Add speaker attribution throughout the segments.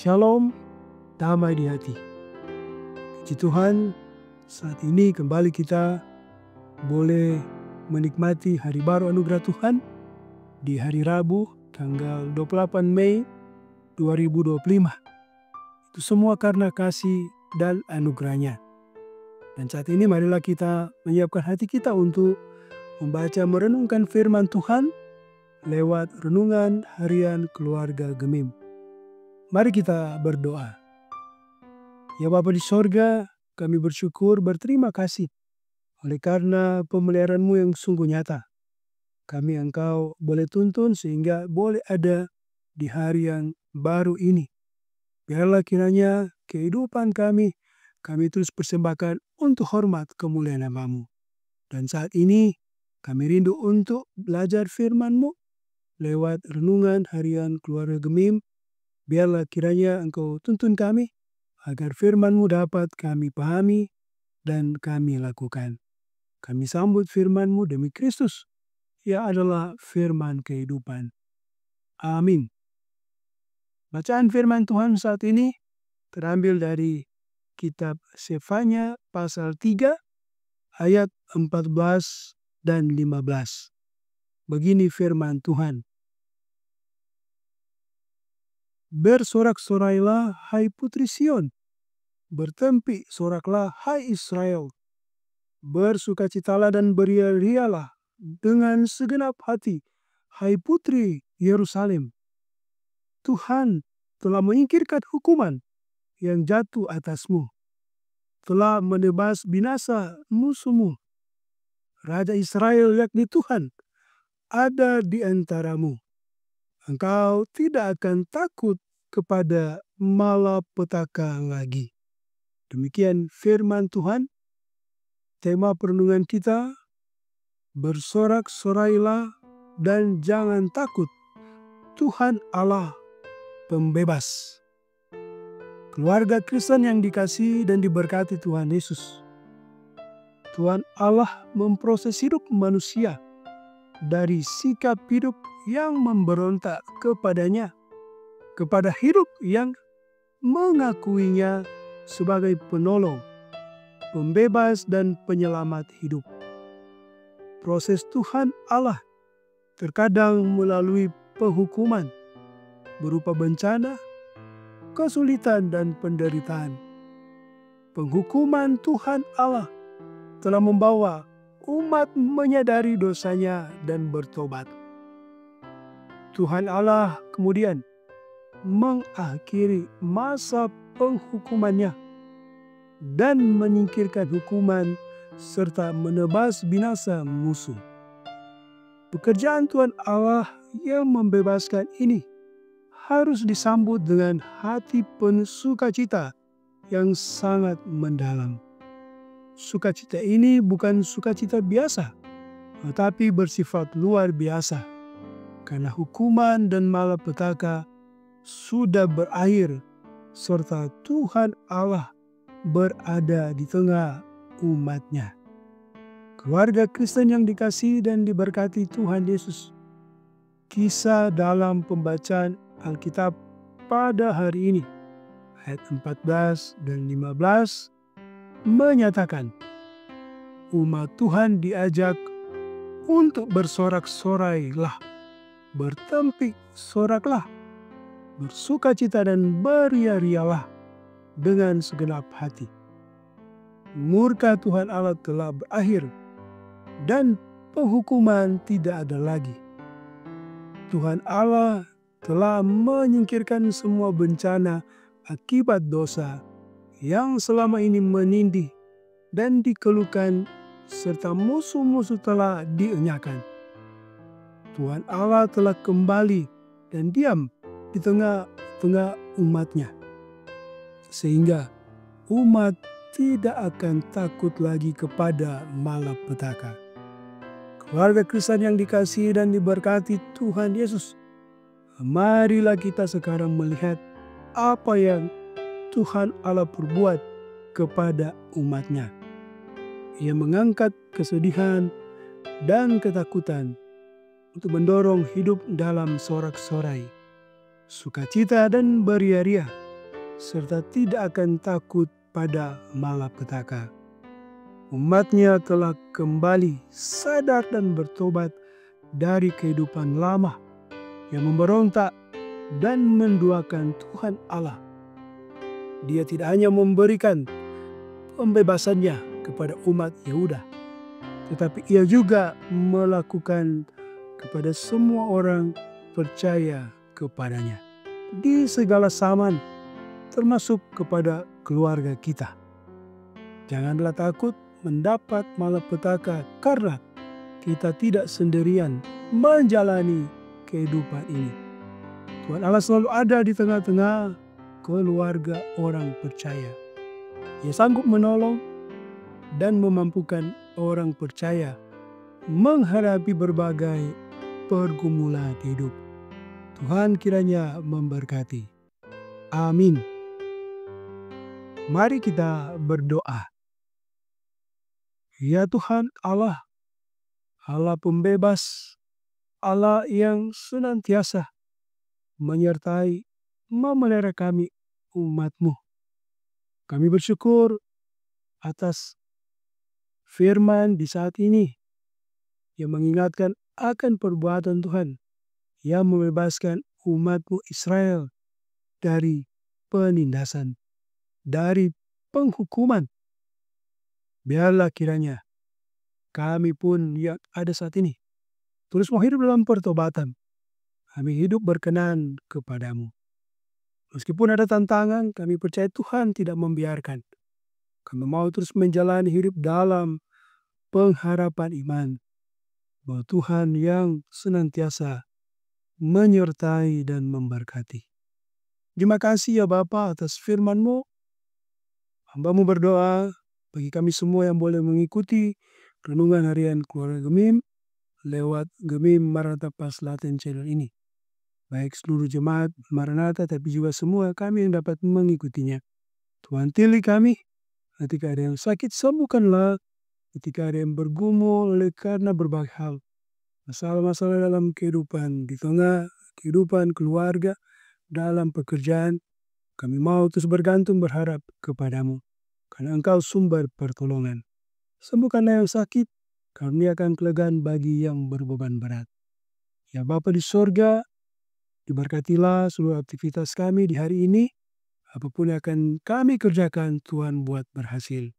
Speaker 1: Shalom, damai di hati. Puji Tuhan, saat ini kembali kita boleh menikmati hari baru anugerah Tuhan di hari Rabu tanggal 28 Mei 2025. Itu semua karena kasih dan anugerahnya. Dan saat ini marilah kita menyiapkan hati kita untuk membaca merenungkan firman Tuhan lewat renungan harian keluarga Gemim. Mari kita berdoa. Ya Bapa di sorga, kami bersyukur berterima kasih oleh karena pemeliharaan-Mu yang sungguh nyata. Kami Engkau boleh tuntun sehingga boleh ada di hari yang baru ini. Biarlah kiranya kehidupan kami terus persembahkan untuk hormat kemuliaan nama-Mu. Dan saat ini kami rindu untuk belajar firman-Mu lewat renungan harian keluarga Gemim. Biarlah kiranya Engkau tuntun kami, agar firman-Mu dapat kami pahami dan kami lakukan. Kami sambut firman-Mu demi Kristus. Ia adalah firman kehidupan. Amin. Bacaan firman Tuhan saat ini terambil dari kitab Sefanya pasal 3 ayat 14 dan 15. Begini firman Tuhan. Bersorak-sorailah hai putri Sion, bertempi soraklah hai Israel. Bersukacitalah dan beria-rialah dengan segenap hati, hai putri Yerusalem. Tuhan telah menyingkirkan hukuman yang jatuh atasmu, telah menebas binasa musuhmu. Raja Israel yakni Tuhan ada di antaramu. Engkau tidak akan takut kepada malapetaka lagi. Demikian firman Tuhan. Tema perenungan kita, bersorak-sorailah dan jangan takut. Tuhan Allah pembebas. Keluarga Kristen yang dikasihi dan diberkati Tuhan Yesus. Tuhan Allah memproses hidup manusia dari sikap hidup yang memberontak kepadanya, kepada hidup yang mengakuinya sebagai penolong, pembebas dan penyelamat hidup. Proses Tuhan Allah terkadang melalui penghukuman berupa bencana, kesulitan dan penderitaan. Penghukuman Tuhan Allah telah membawa umat menyadari dosanya dan bertobat. Tuhan Allah kemudian mengakhiri masa penghukumannya dan menyingkirkan hukuman serta menebas binasa musuh. Pekerjaan Tuhan Allah yang membebaskan ini harus disambut dengan hati penuh sukacita yang sangat mendalam. Sukacita ini bukan sukacita biasa, tetapi bersifat luar biasa, karena hukuman dan malapetaka sudah berakhir, serta Tuhan Allah berada di tengah umat-Nya. Keluarga Kristen yang dikasihi dan diberkati Tuhan Yesus, kisah dalam pembacaan Alkitab pada hari ini, ayat 14 dan 15, menyatakan umat Tuhan diajak untuk bersorak-sorailah, bertempi soraklah, bersukacita dan beria-rialah dengan segenap hati. Murka Tuhan Allah telah berakhir dan penghukuman tidak ada lagi. Tuhan Allah telah menyingkirkan semua bencana akibat dosa yang selama ini menindih dan dikeluhkan, serta musuh-musuh telah dienyakan. Tuhan Allah telah kembali dan diam di tengah-tengah umat-Nya, sehingga umat tidak akan takut lagi kepada malapetaka. Keluarga Kristen yang dikasihi dan diberkati Tuhan Yesus, marilah kita sekarang melihat apa yang Tuhan Allah perbuat kepada umat-Nya. Ia mengangkat kesedihan dan ketakutan untuk mendorong hidup dalam sorak-sorai, sukacita dan beria-ria serta tidak akan takut pada malapetaka. Umatnya telah kembali sadar dan bertobat dari kehidupan lama yang memberontak dan menduakan Tuhan Allah. Dia tidak hanya memberikan pembebasannya kepada umat Yehuda, tetapi ia juga melakukan kepada semua orang percaya kepadanya di segala zaman, termasuk kepada keluarga kita. Janganlah takut mendapat malapetaka karena kita tidak sendirian menjalani kehidupan ini. Tuhan Allah selalu ada di tengah-tengah keluarga orang percaya. Ia sanggup menolong dan memampukan orang percaya menghadapi berbagai pergumulan hidup. Tuhan kiranya memberkati. Amin. Mari kita berdoa. Ya Tuhan Allah, Allah pembebas, Allah yang senantiasa menyertai, memelihara kami, umat-Mu. Kami bersyukur atas firman di saat ini yang mengingatkan akan perbuatan Tuhan yang membebaskan umat-Mu Israel dari penindasan, dari penghukuman. Biarlah kiranya kami pun yang ada saat ini terus mau hidup dalam pertobatan. Kami hidup berkenan kepadamu. Meskipun ada tantangan, kami percaya Tuhan tidak membiarkan. Kami mau terus menjalani hidup dalam pengharapan iman bahwa Tuhan yang senantiasa menyertai dan memberkati. Terima kasih ya Bapa atas firman-Mu. Hamba-Mu berdoa bagi kami semua yang boleh mengikuti renungan harian keluarga Gemim lewat Gemim Maranatha Paslaten channel ini. Baik seluruh jemaat Maranatha tapi juga semua kami yang dapat mengikutinya. Tuhan pilih kami, ketika ada yang sakit sembuhkanlah, ketika ada yang bergumul oleh karena berbagai hal. Masalah-masalah dalam kehidupan, di tengah kehidupan keluarga, dalam pekerjaan, kami mau terus bergantung berharap kepadamu. Karena Engkau sumber pertolongan. Sembuhkanlah yang sakit, karuniakan kelegaan bagi yang berbeban berat. Ya Bapa di sorga, diberkatilah seluruh aktivitas kami di hari ini. Apapun yang akan kami kerjakan, Tuhan buat berhasil.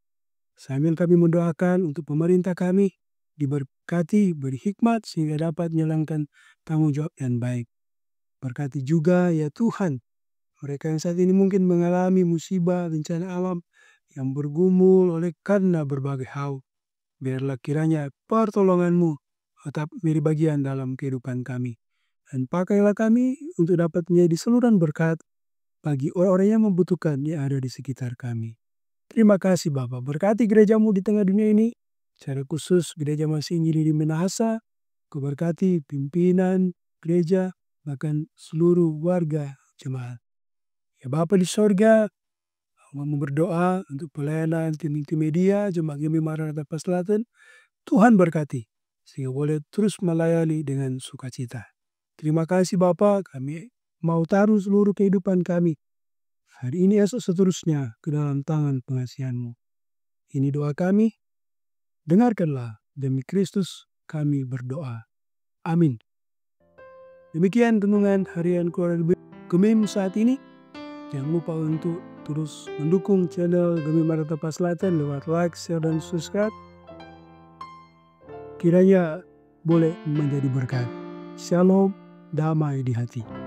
Speaker 1: Sambil kami mendoakan untuk pemerintah kami, diberkati, beri hikmat sehingga dapat menjalankan tanggung jawab yang baik. Berkati juga ya Tuhan, mereka yang saat ini mungkin mengalami musibah, bencana alam, yang bergumul oleh karena berbagai hal. Biarlah kiranya pertolongan-Mu tetap menjadi bagian dalam kehidupan kami. Dan pakailah kami untuk dapat menjadi saluran berkat bagi orang-orang yang membutuhkan yang ada di sekitar kami. Terima kasih Bapa, berkati gereja-Mu di tengah dunia ini, secara khusus gereja Masih Injili di Minahasa, Kuberkati pimpinan gereja, bahkan seluruh warga jemaat. Ya Bapa di sorga, mau berdoa untuk pelayanan tim media, Jemaat Gemim Maranatha Paslaten, Tuhan berkati, sehingga boleh terus melayani dengan sukacita. Terima kasih Bapa, kami mau taruh seluruh kehidupan kami, hari ini esok seterusnya, ke dalam tangan pengasihan-Mu. Ini doa kami, dengarkanlah, demi Kristus kami berdoa. Amin. Demikian renungan harian keluarga Gemim saat ini. Jangan lupa untuk terus mendukung channel Gemim Maranatha Paslaten lewat like, share, dan subscribe. Kiranya boleh menjadi berkat. Shalom, damai di hati.